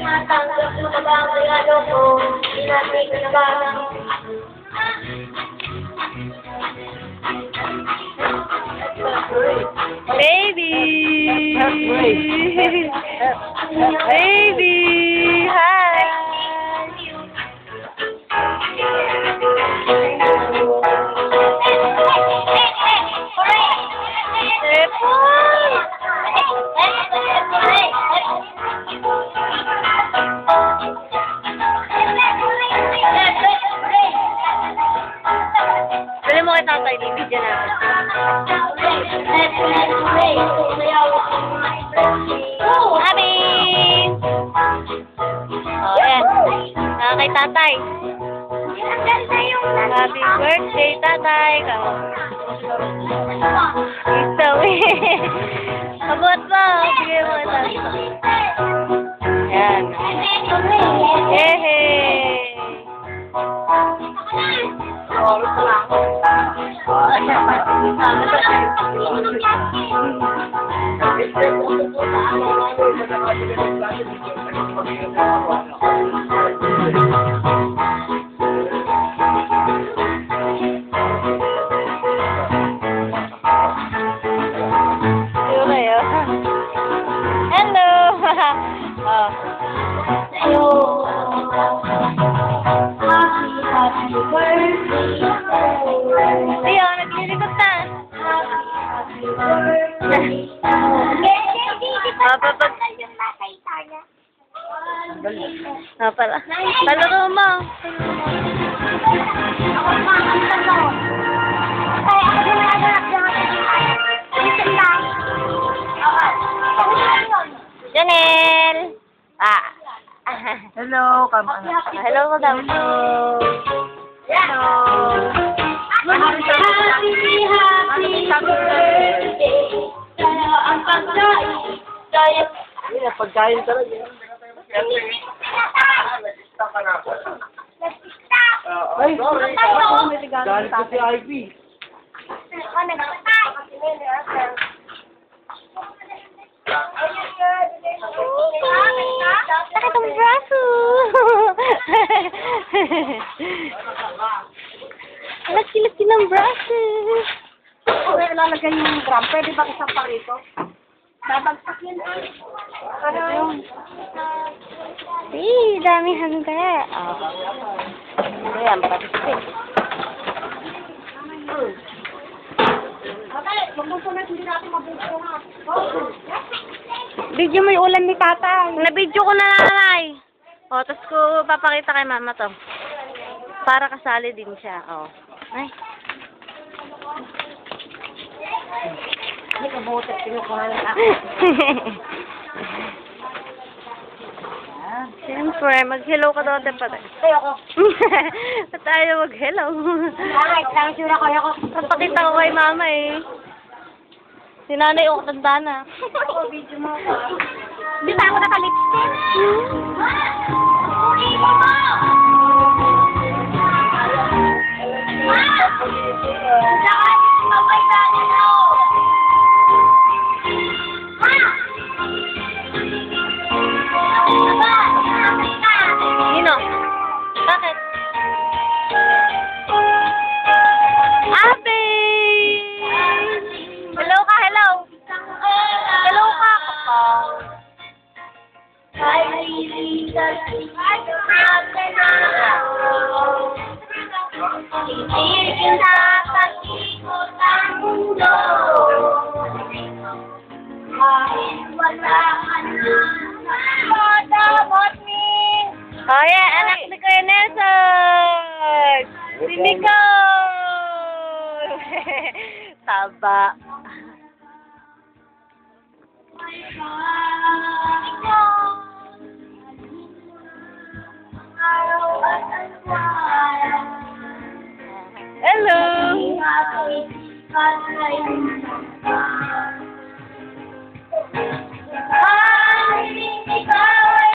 Natanggap mo na ba ang regalo ko? Hinati ko na ba ang... Baby! Baby! Hi! Dali mo kay tatay, bibigyan natin. Amin! Oh, yan. Kay tatay. Happy birthday, tatay. Isawi. Abot mo. Bigay mo kay tatay. Yan. Yehey! Hello! Oh. Hello! Happy birthday! Ayaw, naglilikot na. Happy birthday! Papapag... pala. Talaro mo. Ako makakanta mo. Ay, ako na naganap lang. Listen lang. Ako na yun. Janel! Ah. Hello, Hello ko daw. Hello. Happy birthday. Sa'yo ang pagkain. Sa'yo. pagkain talaga. Ay, galit ko si Ivy. Sakit ang braso. Laki-laki ng braso. Kung ilalagay yung gram, pwede ba isang pa rito? Babagsak yun. Ano? Dami hangga. Ayan, patisip. Magbusunod, hindi natin mabuso ha. Video mo yung ulam ni Tata. Na-video ko na nanay. O, tapos ko papakita kay mama to. Para kasali din siya. O. Ay. Hindi ka butot, kinukuha lang ako. Siyempre, mag-hello ka daw din pala. Ay, ako. Ba't tayo mag-hello? Ay, lang sura ko ako. Napakita ko kay mama eh. Si nanay o katanda na. Ako, video mo ako. Di ba ako nakalipstick? Kunin mo mo! Nino? Bakit? Ate! Hello ka, hello! Hello ka, kapal. Ay, lilitan, natin na. Itigil na pag-ikot ang mundo. Taba. Hello! Hello!